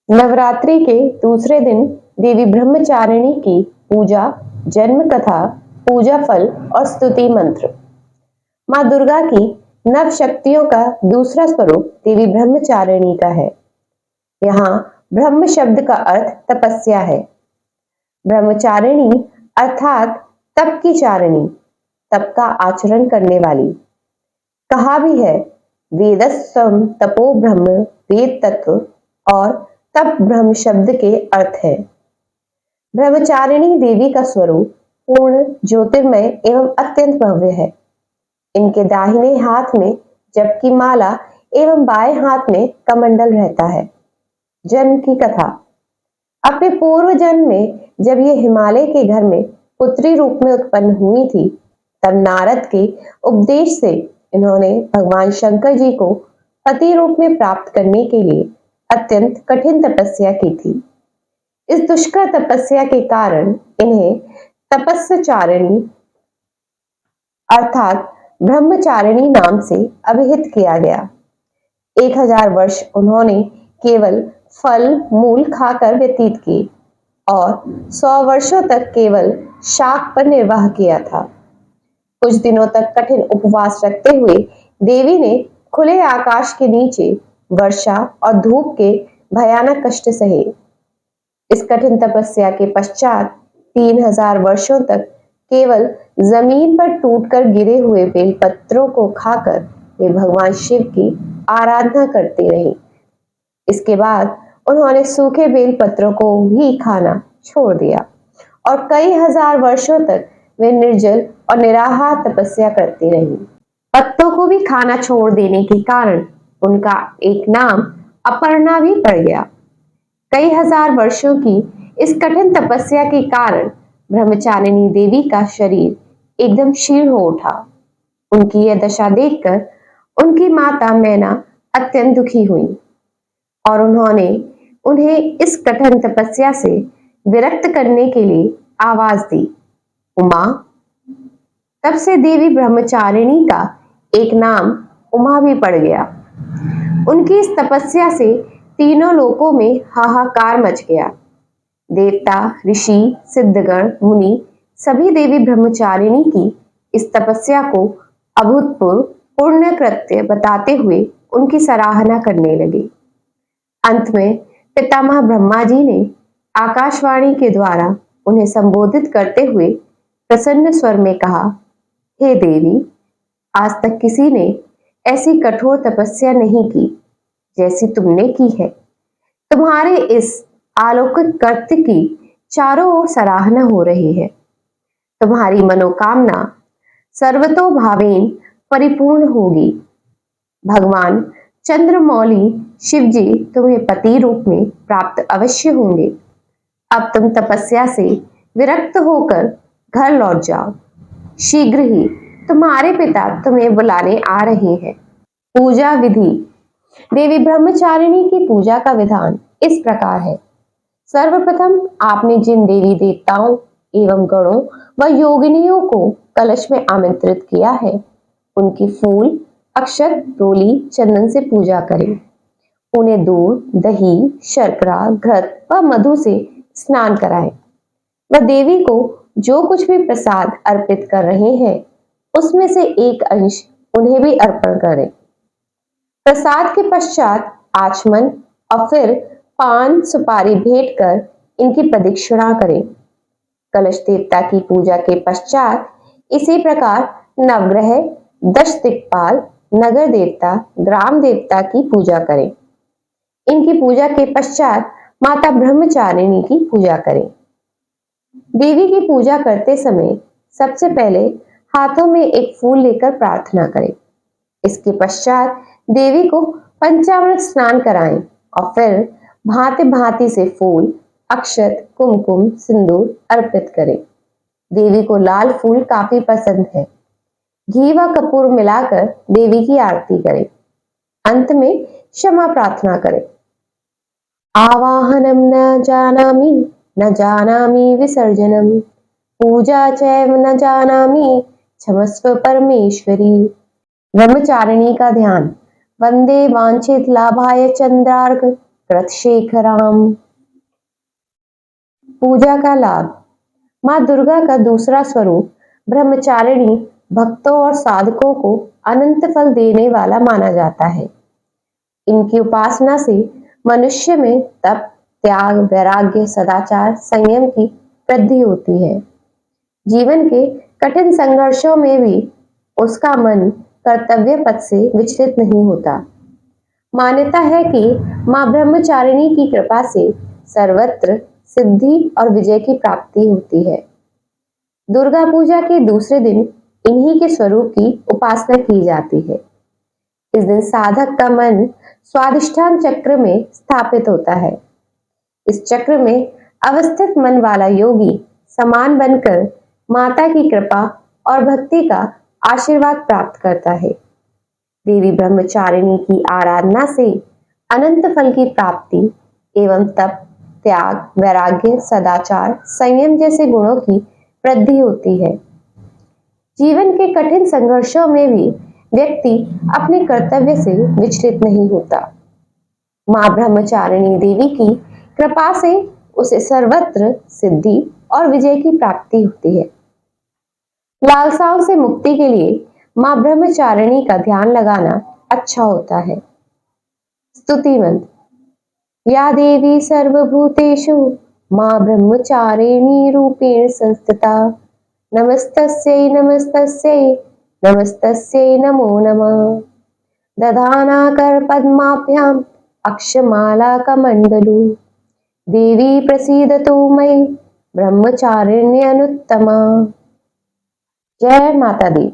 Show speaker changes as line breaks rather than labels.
नवरात्रि के दूसरे दिन देवी ब्रह्मचारिणी की पूजा, जन्म कथा, पूजा फल और स्तुति मंत्र। माँ दुर्गा की नव शक्तियों का दूसरा स्वरूप देवी ब्रह्मचारिणी का है। यहाँ ब्रह्म शब्द का अर्थ तपस्या है। ब्रह्मचारिणी अर्थात तप की चारिणी, तप का आचरण करने वाली। कहा भी है वेदस्सम तपो ब्रह्म, वेद तत्व और तप ब्रह्म शब्द के अर्थ है। ब्रह्मचारिणी देवी का स्वरूप पूर्ण, ज्योतिर्मय एवं अत्यंत भव्य है। इनके दाहिने हाथ में जप की माला एवं बाएं हाथ में कमंडल रहता है। जन्म की कथा। अपने पूर्व जन्म में जब ये हिमालय के घर में पुत्री रूप में उत्पन्न हुई थी, तब नारद के उपदेश से इन्होंने भगवान शंकर जी को पति रूप में प्राप्त करने के लिए अत्यंत कठिन तपस्या की थी। इस दुष्कर तपस्या के कारण इन्हें तपस्चारिणी अर्थात ब्रह्मचारिणी नाम से अभिहित किया गया। 1000 वर्ष उन्होंने केवल फल मूल खाकर व्यतीत किए और 100 वर्षों तक केवल शाक पर निर्वाह किया था। कुछ दिनों तक कठिन उपवास रखते हुए देवी ने खुले आकाश के नीचे वर्षा और धूप के भयानक कष्ट सहे। इस कठिन तपस्या के पश्चात 3000 वर्षों तक केवल जमीन पर टूटकर गिरे हुए बेलपत्रों को खाकर वे भगवान शिव की आराधना करती रही। इसके बाद उन्होंने सूखे बेलपत्रों को भी खाना छोड़ दिया और कई हजार वर्षों तक वे निर्जल और निराहार तपस्या करती रही। पत्तों को भी खाना छोड़ देने के कारण उनका एक नाम अपर्णा भी पड़ गया। कई हजार वर्षों की इस कठिन तपस्या के कारण ब्रह्मचारिणी देवी का शरीर एकदम क्षीण हो उठा। उनकी यह दशा देखकर उनकी माता मैना अत्यंत दुखी हुई और उन्होंने उन्हें इस कठिन तपस्या से विरक्त करने के लिए आवाज दी, उमा। तब से देवी ब्रह्मचारिणी का एक नाम उमा भी पड़ गया। उनकी इस तपस्या से तीनों लोकों में हाहाकार मच गया। देवता, ऋषि, सिद्धगण, मुनि सभी देवी ब्रह्मचारिणी की इस तपस्या को अभूतपूर्व पुण्य कृत्य बताते हुए उनकी सराहना करने लगे। अंत में पितामह ब्रह्मा जी ने आकाशवाणी के द्वारा उन्हें संबोधित करते हुए प्रसन्न स्वर में कहा, हे देवी, आज तक किसी ने ऐसी कठोर तपस्या नहीं की जैसी तुमने की है। तुम्हारे इस अलौकिक कृत्य की चारों ओर सराहना हो रही है। तुम्हारी मनोकामना सर्वतोभावेन परिपूर्ण होगी। भगवान चंद्रमौली शिव जी तुम्हें पति रूप में प्राप्त अवश्य होंगे। अब तुम तपस्या से विरक्त होकर घर लौट जाओ। शीघ्र ही तुम्हारे पिता तुम्हें बुलाने आ रहे हैं। पूजा विधि। देवी ब्रह्मचारिणी की पूजा का विधान इस प्रकार है। सर्वप्रथम आपने जिन देवी देवताओं एवं गणों व योगिनियों को कलश में आमंत्रित किया है, उनकी फूल, अक्षत, रोली, चंदन से पूजा करें। उन्हें दूध, दही, शर्करा, घृत व मधु से स्नान कराएं। व देवी को जो कुछ भी प्रसाद अर्पित कर रहे हैं, उसमें से एक अंश उन्हें भी अर्पण करें। प्रसाद के पश्चात आचमन और फिर पान सुपारी भेंट कर इनकी प्रदक्षिणा करें। कलश देवता की पूजा के पश्चात इसी प्रकार नवग्रह, 10 दिक्पाल, नगर देवता, ग्राम देवता की पूजा करें। इनकी पूजा के पश्चात माता ब्रह्मचारिणी की पूजा करें। देवी की पूजा करते समय सबसे पहले हाथों में एक फूल लेकर प्रार्थना करें। इसके पश्चात देवी को पंचामृत स्नान कराएं और फिर भांति भांति से फूल, अक्षत, कुमकुम, सिंदूर अर्पित करें। देवी को लाल फूल काफी पसंद है। घी व कपूर मिलाकर देवी की आरती करें। अंत में क्षमा प्रार्थना करें। आवाहनम न जानामि विसर्जनम, पूजा चैव न जानामि, क्षमस्व परमेश्वरी। ब्रह्मचारिणी का ध्यान। वंदे वांछित लाभाय चंद्रार्घ कृतशेखराम। पूजा का लाभ। माँ दुर्गा का दूसरा स्वरूप ब्रह्मचारिणी भक्तों और साधकों को अनंत फल देने वाला माना जाता है। इनकी उपासना से मनुष्य में तप, त्याग, वैराग्य, सदाचार, संयम की वृद्धि होती है। जीवन के कठिन संघर्षों में भी उसका मन कर्तव्य पथ से विचलित नहीं होता। मान्यता है कि मां ब्रह्मचारिणी की कृपा से सर्वत्र सिद्धि और विजय की प्राप्ति होती है। दुर्गा पूजा के दूसरे दिन इन्हीं के स्वरूप की उपासना की जाती है। इस दिन साधक का मन स्वादिष्ठान चक्र में स्थापित होता है। इस चक्र में अवस्थित मन वाला योगी समान बनकर माता की कृपा और भक्ति का आशीर्वाद प्राप्त करता है। देवी ब्रह्मचारिणी की आराधना से अनंत फल की प्राप्ति एवं तप, त्याग, वैराग्य, सदाचार, संयम जैसे गुणों की वृद्धि होती है। जीवन के कठिन संघर्षों में भी व्यक्ति अपने कर्तव्य से विचलित नहीं होता। मां ब्रह्मचारिणी देवी की कृपा से उसे सर्वत्र सिद्धि और विजय की प्राप्ति होती है। लालसाओं से मुक्ति के लिए मां ब्रह्मचारिणी का ध्यान लगाना अच्छा होता है। स्तुति मंत्र। या देवी सर्वभूतेषु मां ब्रह्मचारिणी रूपेण संस्थिता नमस्तस्यै नमस्तस्यै नमस्तस्यै नमो नमः। दधानाकर पद्माभ्याम अक्षमाला कमंडलू देवी प्रसीदतु मयि ब्रह्मचारिण्यनुत्तमा। जय माता दी।